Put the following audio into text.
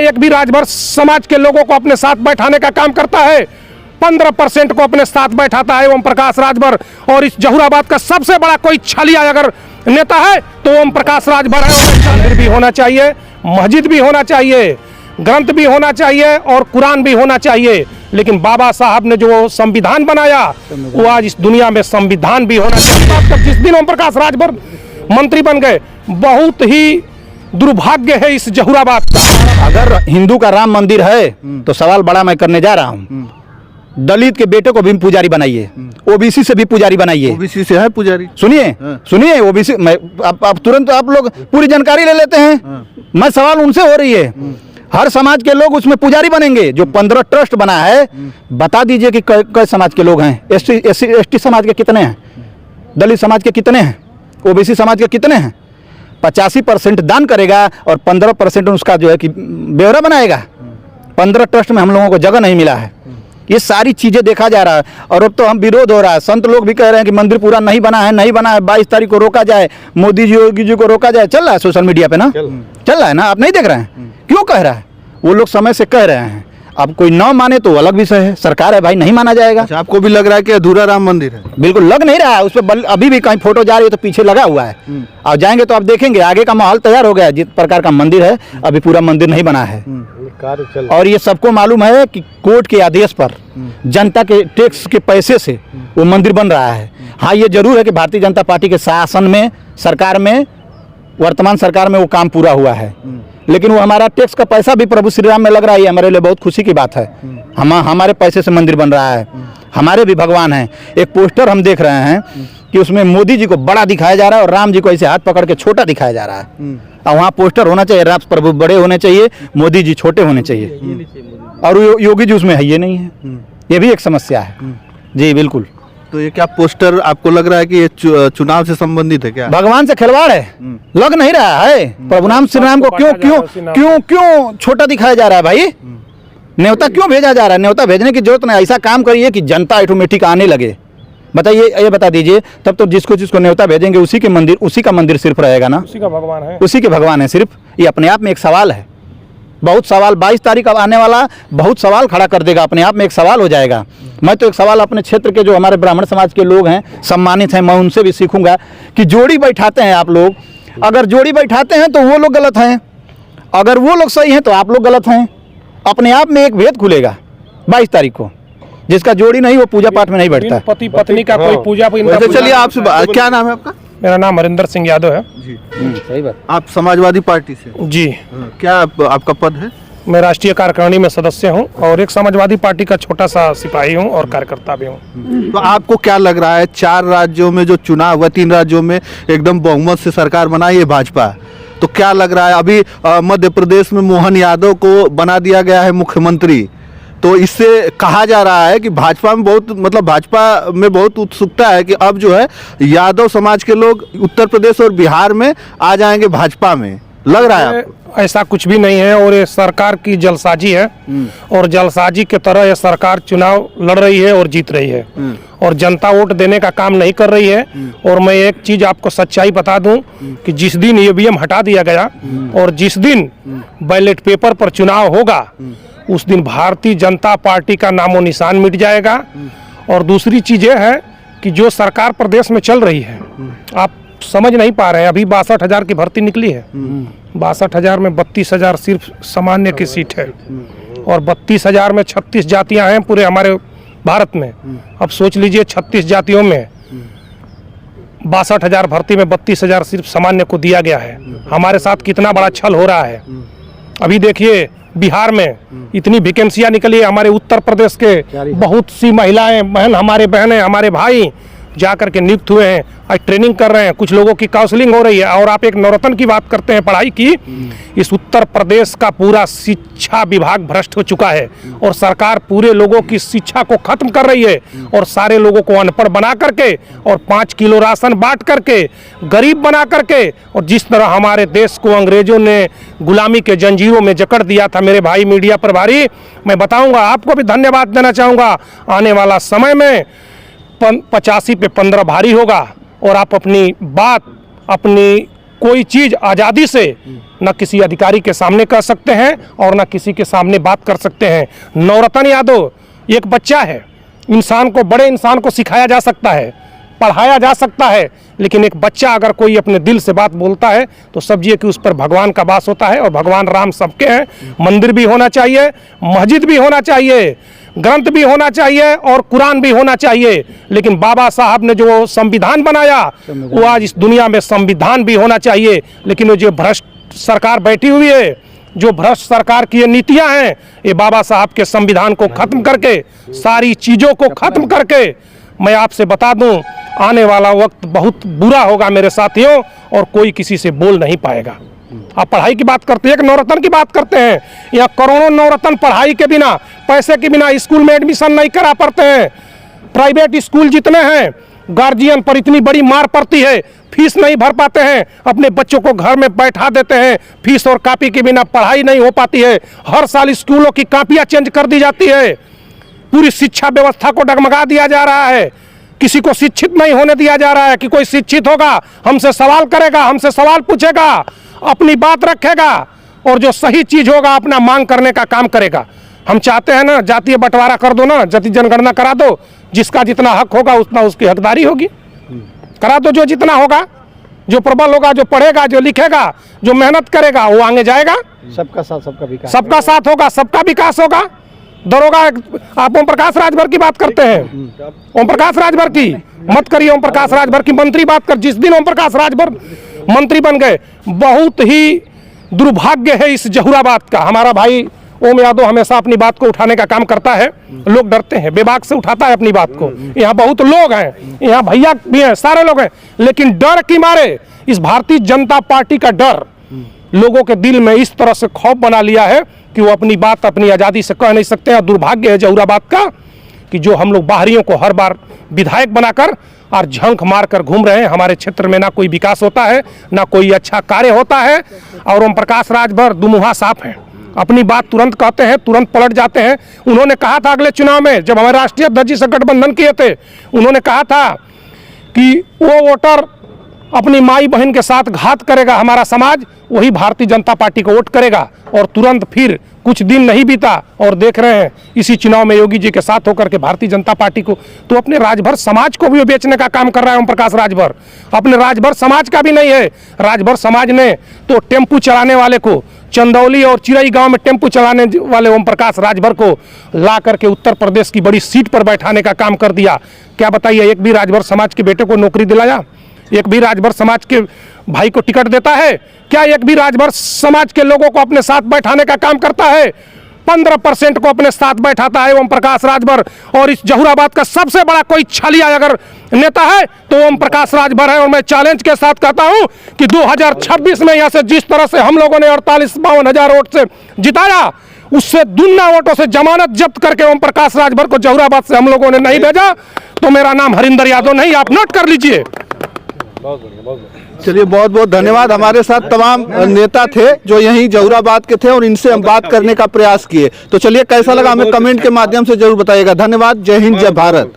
एक भी राजभर समाज के लोगों को अपने साथ बैठाने का काम करता है। 15% को अपने साथ बैठाता है ओम प्रकाश राजभर। और इस जहूराबाद का सबसे बड़ा कोई छलिया अगर नेता है तो ओम प्रकाश राजभर है। मंदिर भी होना चाहिए, मस्जिद भी होना चाहिए, ग्रंथ भी होना चाहिए और कुरान भी होना चाहिए। लेकिन बाबा साहब ने जो संविधान बनाया वो आज इस दुनिया में संविधान भी होना चाहिए। जिस दिन ओम प्रकाश राजभर मंत्री बन गए, बहुत ही दुर्भाग्य है इस जहूराबाद का। अगर हिंदू का राम मंदिर है तो सवाल बड़ा मैं करने जा रहा हूँ, दलित के बेटे को भी पुजारी बनाइए, ओबीसी से भी पुजारी बनाइए। ओबीसी से है पुजारी? सुनिए सुनिए, ओबीसी मैं आप तुरंत आप लोग पूरी जानकारी ले लेते हैं। मैं सवाल उनसे हो रही है, हर समाज के लोग उसमें पुजारी बनेंगे। जो 15 ट्रस्ट बना है, बता दीजिए कि कई समाज के लोग हैं। एसटी समाज के कितने हैं, दलित समाज के कितने हैं, ओबीसी समाज के कितने हैं? 85% दान करेगा और 15% उसका जो है कि ब्यौरा बनाएगा। 15 ट्रस्ट में हम लोगों को जगह नहीं मिला है। ये सारी चीज़ें देखा जा रहा है और अब तो हम विरोध हो रहा है। संत लोग भी कह रहे हैं कि मंदिर पूरा नहीं बना है, नहीं बना है, 22 तारीख को रोका जाए, मोदी जी योगी जी को रोका जाए। चल रहा है सोशल मीडिया पे ना, चल रहा है ना, आप नहीं देख रहे हैं? क्यों कह रहा है? वो लोग समय से कह रहे हैं। अब कोई न माने तो अलग विषय है, सरकार है भाई, नहीं माना जाएगा। अच्छा, आपको भी लग रहा है कि अधूरा राम मंदिर है? बिल्कुल लग नहीं रहा है, उस पर अभी भी कहीं फोटो जा रही है तो पीछे लगा हुआ है। आप जाएंगे तो आप देखेंगे आगे का माहौल तैयार हो गया है। जिस प्रकार का मंदिर है, अभी पूरा मंदिर नहीं बना है। और ये सबको मालूम है कि कोर्ट के आदेश पर जनता के टैक्स के पैसे से वो मंदिर बन रहा है। हाँ, ये जरूर है कि भारतीय जनता पार्टी के शासन में, सरकार में, वर्तमान सरकार में वो काम पूरा हुआ है, लेकिन वो हमारा टैक्स का पैसा भी प्रभु श्री राम में लग रहा है। हमारे लिए बहुत खुशी की बात है। हमारे पैसे से मंदिर बन रहा है, हमारे भी भगवान हैं। एक पोस्टर हम देख रहे हैं कि उसमें मोदी जी को बड़ा दिखाया जा रहा है और राम जी को ऐसे हाथ पकड़ के छोटा दिखाया जा रहा है। और वहाँ पोस्टर होना चाहिए, राम प्रभु बड़े होने चाहिए, मोदी जी छोटे होने चाहिए। और योगी जी उसमें है, ये नहीं है। ये भी एक समस्या है जी, बिल्कुल। तो ये क्या पोस्टर आपको लग रहा है कि ये चुनाव से संबंधित है क्या? भगवान से खिलवाड़ है, लग नहीं रहा है। प्रभु नाम श्री राम को क्यों क्यों क्यों क्यों छोटा दिखाया जा रहा है भाई? न्योता क्यों भेजा जा रहा है? न्योता भेजने की जरूरत नहीं। ऐसा काम करिए कि जनता ऑटोमेटिक आने लगे। बताइए, ये बता दीजिए, तब तो जिसको न्योता भेजेंगे उसी का मंदिर सिर्फ रहेगा ना, उसी का भगवान है, उसी के भगवान है सिर्फ। ये अपने आप में एक सवाल है, बहुत सवाल। 22 तारीख अब आने वाला बहुत सवाल खड़ा कर देगा, अपने आप में एक सवाल हो जाएगा। मैं तो एक सवाल अपने क्षेत्र के जो हमारे ब्राह्मण समाज के लोग हैं, सम्मानित हैं, मैं उनसे भी सीखूंगा कि जोड़ी बैठाते हैं आप लोग। अगर जोड़ी बैठाते हैं तो वो लोग गलत हैं, अगर वो लोग सही हैं तो आप लोग गलत हैं। अपने आप में एक भेद खुलेगा 22 तारीख को। जिसका जोड़ी नहीं वो पूजा पाठ में नहीं बैठता। पति पत्नी का कोई पूजा। चलिए, आपसे क्या नाम है आपका? मेरा नाम हरिंदर सिंह यादव है जी। सही बात। आप समाजवादी पार्टी से? जी। क्या आपका पद है? मैं राष्ट्रीय कार्यकारिणी में सदस्य हूं और एक समाजवादी पार्टी का छोटा सा सिपाही हूं और कार्यकर्ता भी हूं। तो आपको क्या लग रहा है, 4 राज्यों में जो चुनाव हुआ, 3 राज्यों में एकदम बहुमत से सरकार बनाई है भाजपा, तो क्या लग रहा है अभी मध्य प्रदेश में मोहन यादव को बना दिया गया है मुख्यमंत्री, तो इससे कहा जा रहा है कि भाजपा में बहुत उत्सुकता है कि अब जो है यादव समाज के लोग उत्तर प्रदेश और बिहार में आ जाएंगे भाजपा में, लग रहा है आपको? ऐसा कुछ भी नहीं है और ये सरकार की जलसाजी है और जलसाजी के तरह ये सरकार चुनाव लड़ रही है और जीत रही है और जनता वोट देने का काम नहीं कर रही है। और मैं एक चीज आपको सच्चाई बता दूं कि जिस दिन ईवीएम हटा दिया गया और जिस दिन बैलेट पेपर पर चुनाव होगा, उस दिन भारतीय जनता पार्टी का नामो निशान मिट जाएगा। और दूसरी चीज ये है कि जो सरकार प्रदेश में चल रही है, आप समझ नहीं पा रहे हैं। अभी 62,000 की भर्ती निकली है, 62,000 में 32,000 सिर्फ सामान्य की सीट है और 32,000 में 36 जातियां हैं पूरे हमारे भारत में। अब सोच लीजिए 36 जातियों में 62,000 भर्ती में 32,000 सिर्फ सामान्य को दिया गया है। हमारे साथ कितना बड़ा छल हो रहा है। अभी देखिए बिहार में इतनी वैकेंसियां निकली है, हमारे उत्तर प्रदेश के बहुत सी महिलाएं बहन, हमारे बहनें, हमारे भाई जाकर के नियुक्त हुए हैं, आज ट्रेनिंग कर रहे हैं, कुछ लोगों की काउंसलिंग हो रही है। और आप एक नवरत्न की बात करते हैं पढ़ाई की, इस उत्तर प्रदेश का पूरा शिक्षा विभाग भ्रष्ट हो चुका है और सरकार पूरे लोगों की शिक्षा को खत्म कर रही है और सारे लोगों को अनपढ़ बना करके और 5 किलो राशन बांट करके गरीब बना करके, और जिस तरह हमारे देश को अंग्रेजों ने गुलामी के जंजीरों में जकड़ दिया था। मेरे भाई मीडिया प्रभारी, मैं बताऊंगा, आपको भी धन्यवाद देना चाहूँगा। आने वाला समय में 85 पे 15 भारी होगा और आप अपनी बात, अपनी कोई चीज़ आज़ादी से न किसी अधिकारी के सामने कह सकते हैं और न किसी के सामने बात कर सकते हैं। नवरत्न यादव एक बच्चा है, इंसान को, बड़े इंसान को सिखाया जा सकता है, पढ़ाया जा सकता है, लेकिन एक बच्चा अगर कोई अपने दिल से बात बोलता है तो समझिए कि उस पर भगवान का वास होता है। और भगवान राम सबके हैं, मंदिर भी होना चाहिए, मस्जिद भी होना चाहिए, ग्रंथ भी होना चाहिए और कुरान भी होना चाहिए, लेकिन बाबा साहब ने जो संविधान बनाया वो आज इस दुनिया में संविधान भी होना चाहिए। लेकिन वो जो भ्रष्ट सरकार बैठी हुई है, जो भ्रष्ट सरकार की ये नीतियां हैं, ये बाबा साहब के संविधान को खत्म करके, सारी चीज़ों को खत्म करके, मैं आपसे बता दूं आने वाला वक्त बहुत बुरा होगा मेरे साथियों, और कोई किसी से बोल नहीं पाएगा। आप पढ़ाई की बात करते हैं, एक नवरत्न की बात करते हैं, या करोड़ों नवरत्न पढ़ाई के बिना, पैसे के बिना स्कूल में एडमिशन नहीं करा पाते हैं। प्राइवेट स्कूल जितने हैं, गार्जियन पर इतनी बड़ी मार पड़ती है, फीस नहीं भर पाते हैं, अपने बच्चों को घर में बैठा देते हैं, फीस और कॉपी के बिना पढ़ाई नहीं हो पाती है। हर साल स्कूलों की कॉपियाँ चेंज कर दी जाती है, पूरी शिक्षा व्यवस्था को डगमगा दिया जा रहा है, किसी को शिक्षित नहीं होने दिया जा रहा है कि कोई शिक्षित होगा हमसे सवाल करेगा, हमसे सवाल पूछेगा, अपनी बात रखेगा, और जो सही चीज होगा अपना मांग करने का काम करेगा। हम चाहते हैं ना, जातीय बंटवारा कर दो ना, जाति जनगणना करा दो, जिसका जितना हक होगा उतना उसकी हकदारी होगी, करा दो। जो जितना होगा, जो प्रबल होगा, जो पढ़ेगा, जो लिखेगा, जो मेहनत करेगा, वो आगे जाएगा। सबका साथ सबका विकास, सबका साथ होगा, सबका विकास होगा। दरोगा, आप ओम प्रकाश राजभर की बात करते हैं, ओम प्रकाश राजभर की मत करिए, ओम प्रकाश राजभर की मंत्री बात कर। जिस दिन ओम प्रकाश राजभर मंत्री बन गए, बहुत ही दुर्भाग्य है इस जहुराबाद का। हमारा भाई ओम यादव हमेशा अपनी बात को उठाने का काम करता है, लोग डरते हैं, बेबाक से उठाता है अपनी बात को। यहाँ बहुत लोग हैं, यहाँ भैया भी हैं, सारे लोग हैं, लेकिन डर की मारे इस भारतीय जनता पार्टी का डर लोगों के दिल में इस तरह से खौफ बना लिया है कि वो अपनी बात अपनी आज़ादी से कह नहीं सकते हैं। दुर्भाग्य है जहुराबाद का कि जो हम लोग बाहरियों को हर बार विधायक बनाकर और झंख मार कर घूम रहे हैं। हमारे क्षेत्र में ना कोई विकास होता है, ना कोई अच्छा कार्य होता है, और ओम प्रकाश राजभर दुमुहा साफ हैं, अपनी बात तुरंत कहते हैं, तुरंत पलट जाते हैं। उन्होंने कहा था अगले चुनाव में, जब हमारे राष्ट्रीय अध्यक्ष जी से गठबंधन किए थे, उन्होंने कहा था कि वो वोटर अपनी माई बहन के साथ घात करेगा हमारा समाज, वही भारतीय जनता पार्टी को वोट करेगा। और तुरंत फिर कुछ दिन नहीं बीता और देख रहे हैं इसी चुनाव में योगी जी के साथ होकर के भारतीय जनता पार्टी को, तो अपने राजभर समाज को भी बेचने का काम कर रहा है ओम प्रकाश राजभर। अपने राजभर समाज का भी नहीं है, राजभर समाज ने तो टेम्पू चलाने वाले को, चंदौली और चिरई गांव में टेम्पू चलाने वाले ओम प्रकाश राजभर को ला करके उत्तर प्रदेश की बड़ी सीट पर बैठाने का काम कर दिया। क्या बताइए, एक भी राजभर समाज के बेटे को नौकरी दिलाया? एक भी राजभर समाज के भाई को टिकट देता है क्या? एक भी राजभर समाज के लोगों को अपने साथ बैठाने का काम करता है? 15% को अपने साथ बैठाता है ओम प्रकाश राजभर। और इस जहुराबाद का सबसे बड़ा कोई छलिया अगर नेता है तो ओम प्रकाश राजभर है। और मैं चैलेंज के साथ कहता हूं कि 2026 में यहाँ से जिस तरह से हम लोगों ने 48-52 हजार वोट से जिताया, उससे दुगना वोटों से जमानत जब्त करके ओम प्रकाश राजभर को जहुराबाद से हम लोगों ने नहीं भेजा तो मेरा नाम हरिंदर यादव नहीं, आप नोट कर लीजिए। चलिए, बहुत बहुत धन्यवाद। हमारे साथ तमाम नेता थे जो यहीं जहुराबाद के थे और इनसे हम बात करने का प्रयास किए। तो चलिए, कैसा लगा हमें कमेंट के माध्यम से जरूर बताइएगा। धन्यवाद। जय हिंद, जय भारत।